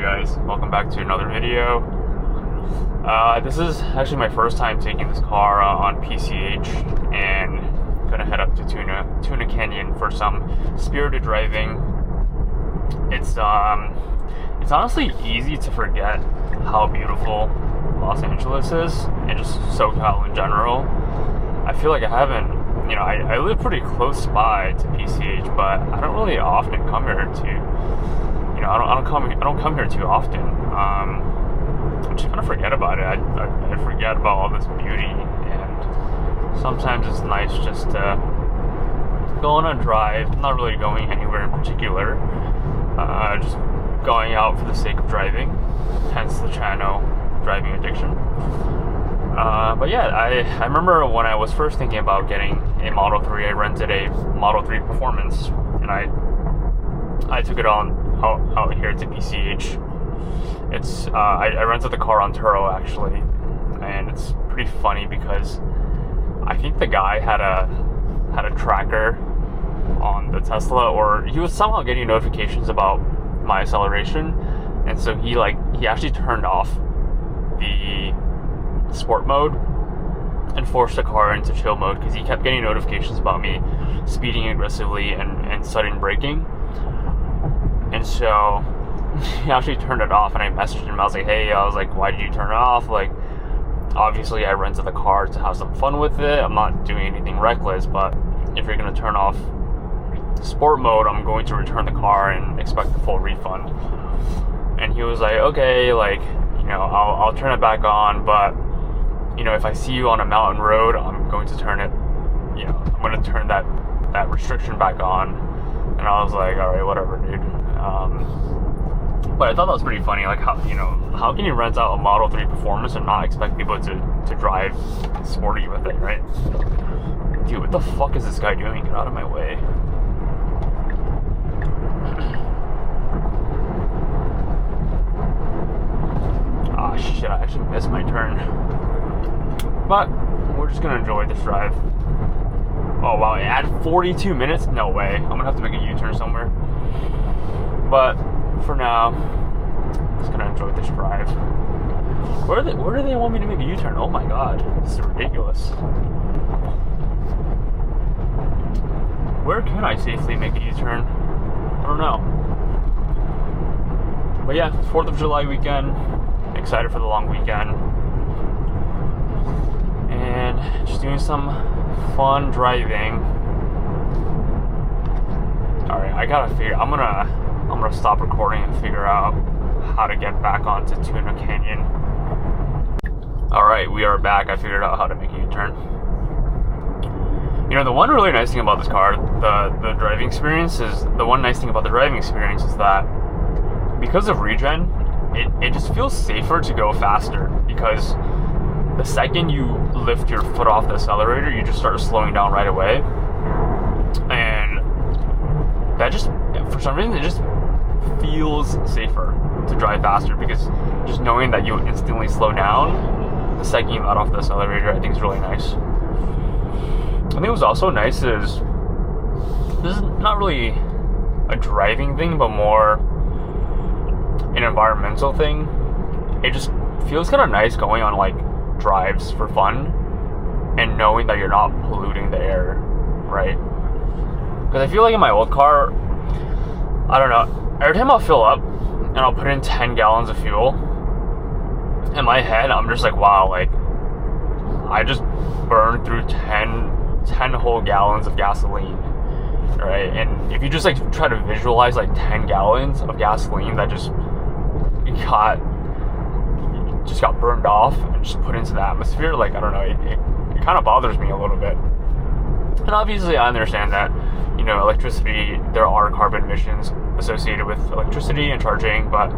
guys, welcome back to another video. This is actually my first time taking this car on PCH, and gonna head up to Tuna Canyon for some spirited driving. It's honestly easy to forget how beautiful Los Angeles is, and just SoCal in general. I feel like I haven't, I live pretty close by to PCH, but I don't really often come here I don't come here too often. I just kind of forget about it. I forget about all this beauty, and sometimes it's nice just to go on a drive. I'm not really going anywhere in particular, just going out for the sake of driving, hence the channel, driving addiction. But yeah, I remember when I was first thinking about getting a Model 3, I rented a Model 3 Performance, and I took it out here to PCH. It's I rented the car on Turo actually, and it's pretty funny because I think the guy had a tracker on the Tesla, or he was somehow getting notifications about my acceleration, and so he actually turned off the sport mode and forced the car into chill mode because he kept getting notifications about me speeding aggressively and sudden braking. And so he actually turned it off, and I messaged him. I was like, why did you turn it off? Like, obviously I rented the car to have some fun with it. I'm not doing anything reckless, but if you're going to turn off sport mode, I'm going to return the car and expect the full refund. And he was like, okay, I'll turn it back on, but if I see you on a mountain road, I'm going to turn it, I'm going to turn that restriction back on. And I was like, all right, whatever, dude. But I thought that was pretty funny. Like, how can you rent out a Model 3 Performance and not expect people to drive sporty with it, right? Dude, what the fuck is this guy doing? Get out of my way. Ah, shit, I actually missed my turn. But we're just gonna enjoy this drive. Oh wow, it had 42 minutes? No way. I'm gonna have to make a U-turn somewhere. But for now, I'm just gonna enjoy this drive. Where do they want me to make a U-turn? Oh my god, this is ridiculous. Where can I safely make a U-turn? I don't know. But yeah, 4th of July weekend. Excited for the long weekend. And just doing some fun driving. Alright, I gotta figure, I'm gonna stop recording and figure out how to get back onto Tuna Canyon. Alright, we are back. I figured out how to make a U-turn. The one really nice thing about this car, the driving experience is, that because of regen, it just feels safer to go faster, because the second you lift your foot off the accelerator, you just start slowing down right away. And that just, for some reason, it just feels safer to drive faster, because just knowing that you instantly slow down the second you let off the accelerator, I think is really nice. I think what's also nice is, this is not really a driving thing, but more an environmental thing. It just feels kind of nice going on drives for fun and knowing that you're not polluting the air, right? Because I feel like in my old car, I don't know, every time I'll fill up and I'll put in 10 gallons of fuel, in my head I'm just like, wow, I just burned through 10 whole gallons of gasoline, right? And if you just try to visualize 10 gallons of gasoline that just got burned off and just put into the atmosphere, I don't know, it kind of bothers me a little bit. And obviously I understand that, electricity, there are carbon emissions associated with electricity and charging, but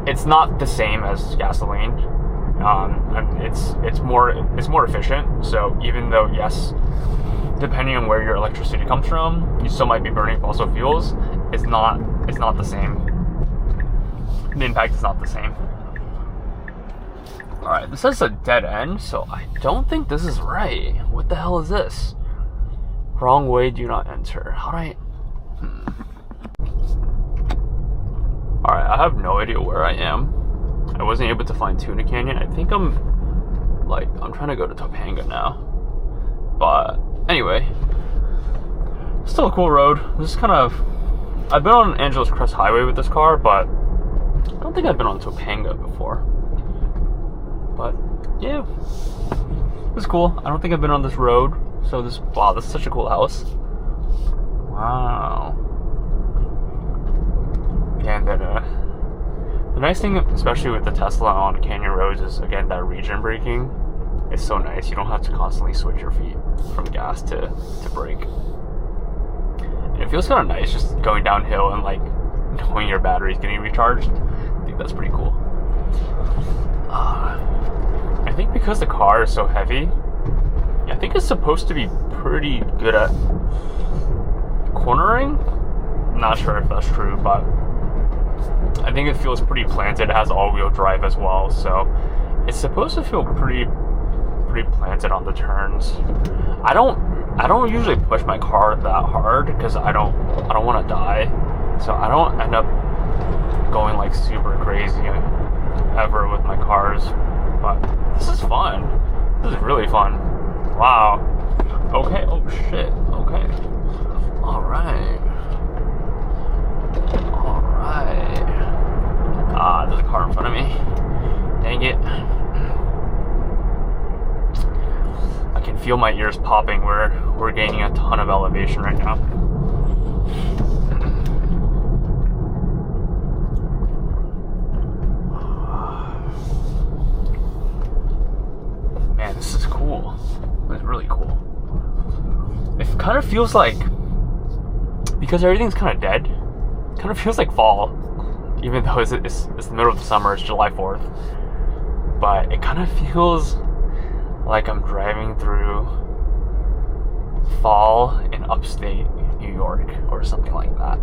it's not the same as gasoline. It's more efficient. So even though, yes, depending on where your electricity comes from, you still might be burning fossil fuels, it's not the same. The impact is not the same. Alright, this is a dead end, so I don't think this is right. What the hell is this? Wrong way, do not enter. How do I... Alright, I have no idea where I am. I wasn't able to find Tuna Canyon. I think I'm trying to go to Topanga now. But anyway, still a cool road. This is kind of, I've been on Angeles Crest Highway with this car, but I don't think I've been on Topanga before. But yeah, it's cool. I don't think I've been on this road. So wow, this is such a cool house. Wow. And then the nice thing, especially with the Tesla on canyon roads, is again that region braking is so nice. You don't have to constantly switch your feet from gas to brake. And it feels kind of nice just going downhill and like knowing your battery's getting recharged. I think that's pretty cool. I think because the car is so heavy, I think it's supposed to be pretty good at cornering. I'm not sure if that's true, but I think it feels pretty planted. It has all-wheel drive as well, so it's supposed to feel pretty planted on the turns. I don't usually push my car that hard because I don't want to die, so I don't end up going like super crazy ever with my cars. But this is fun. This is really fun. Wow. Okay. Oh shit. Okay. All right. There's a car in front of me. Dang it. I can feel my ears popping. We're gaining a ton of elevation right now. Man, this is cool. It's really cool. It kind of feels like, because everything's kind of dead, it kind of feels like fall. Even though it's the middle of the summer, it's July 4th. But it kind of feels like I'm driving through fall in upstate New York or something like that.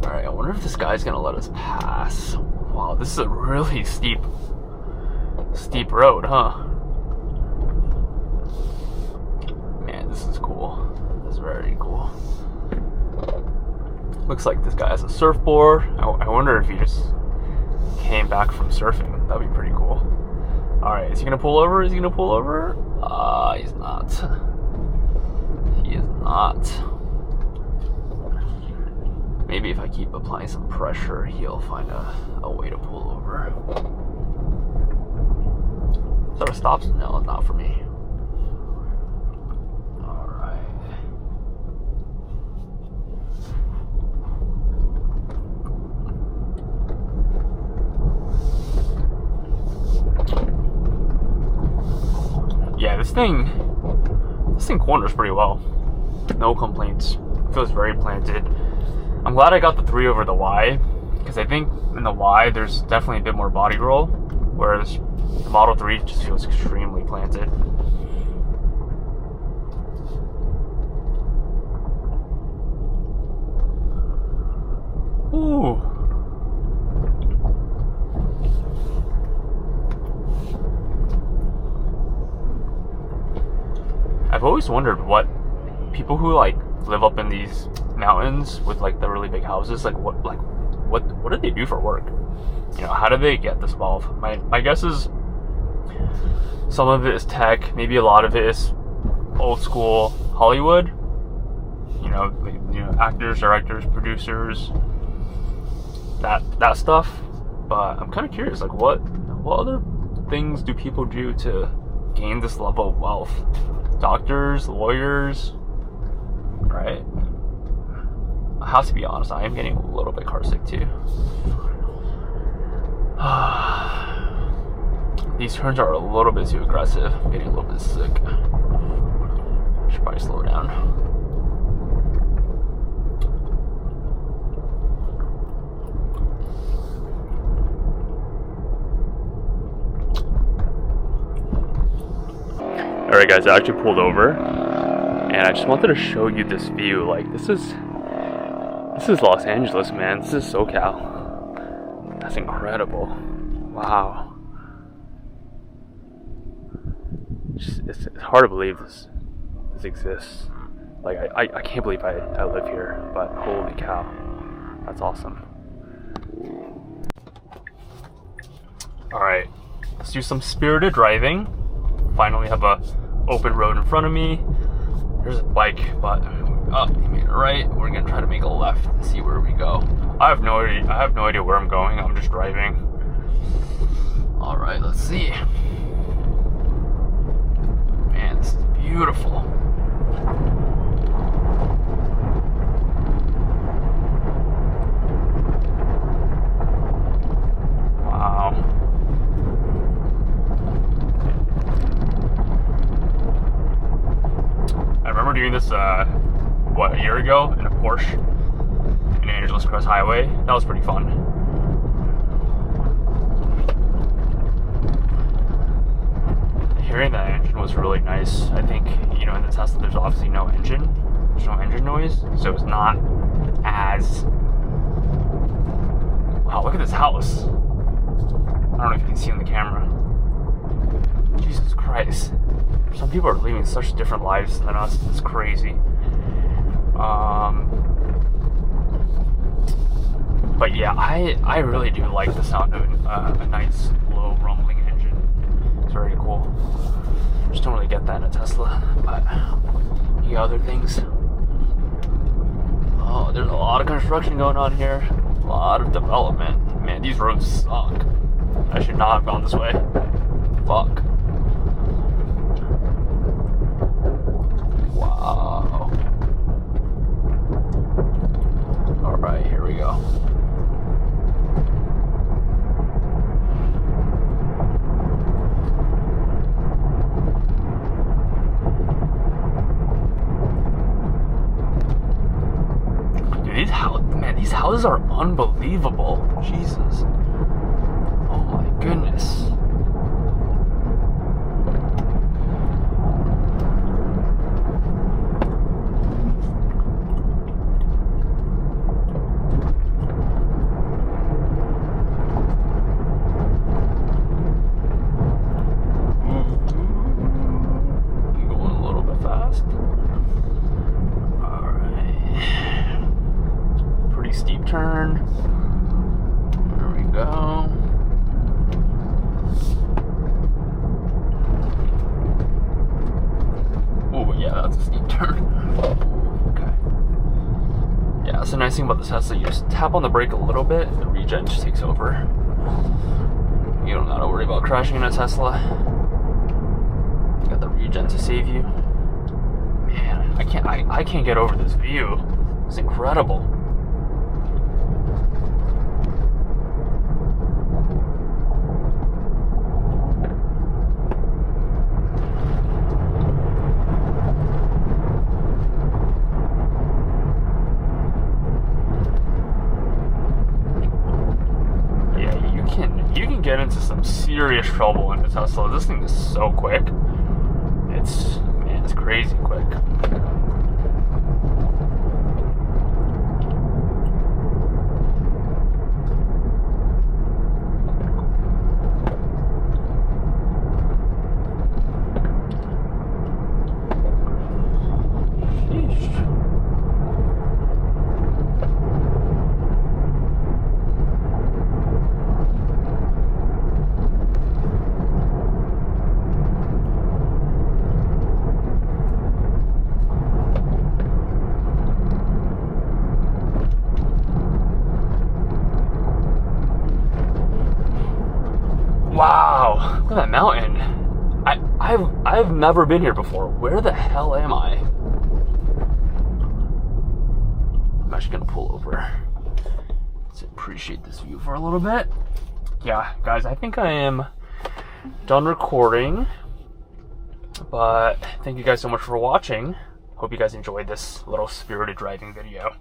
Alright, I wonder if this guy's gonna let us pass. Wow, this is a really steep road, huh? Man, this is cool. This is very cool. Looks like this guy has a surfboard. I wonder if he just came back from surfing. That'd be pretty cool. Alright, is he gonna pull over? He's not. He is not. Maybe if I keep applying some pressure, he'll find a way to pull over. Is that a stop? No, it's not for me. Yeah, this thing corners pretty well. No complaints. It feels very planted. I'm glad I got the 3 over the Y, because I think in the Y there's definitely a bit more body roll, whereas the Model 3 just feels extremely planted. Ooh. I've always wondered what people who like live up in these mountains with like the really big houses, what do they do for work? You know, how do they get this wealth? My guess is some of it is tech, maybe a lot of it is old school Hollywood. You know, actors, directors, producers, that stuff. But I'm kind of curious, like what other things do people do to gain this level of wealth? Doctors, lawyers, right? I have to be honest, I am getting a little bit car sick too. These turns are a little bit too aggressive. I'm getting a little bit sick. Should probably slow down. Alright guys, I actually pulled over and I just wanted to show you this view. Like this is Los Angeles, man. This is SoCal. That's incredible. Wow. It's hard to believe this exists. Like, I can't believe I live here, but holy cow, that's awesome. All right, let's do some spirited driving. Finally have a open road in front of me. There's a bike, but you made it right. We're gonna try to make a left and see where we go. I have no idea where I'm going. I'm just driving. All right, let's see. Man, this is beautiful. Wow. I remember doing this, what, a year ago in a Porsche in Angeles Crest Highway. That was pretty fun. Hearing that engine was really nice. I think, you know, in the Tesla there's obviously no engine. There's no engine noise, so it's not as... Wow, look at this house. I don't know if you can see in the camera. Jesus Christ. Some people are living such different lives than us. It's crazy. But yeah, I really do like the sound of a nice, low, rumbling engine. It's very cool. Just don't really get that in a Tesla, but you got other things. Oh, there's a lot of construction going on here. A lot of development. Man, these roads suck. I should not have gone this way. Fuck. Wow. Alright, here we go. Dude, these houses are unbelievable. Jesus. Oh my goodness. Turn. There we go. Oh yeah, that's a steep turn. Okay. Yeah, that's the nice thing about the Tesla. You just tap on the brake a little bit, and the regen just takes over. You don't gotta worry about crashing in a Tesla. You got the regen to save you. Man, I can't get over this view. It's incredible. You can get into some serious trouble in a Tesla. This thing is so quick. It's crazy quick. Wow, look at that mountain. I've never been here before. Where the hell am I? I'm actually gonna pull over. Let's appreciate this view for a little bit. Yeah, guys, I think I am done recording. But thank you guys so much for watching. Hope you guys enjoyed this little spirited driving video.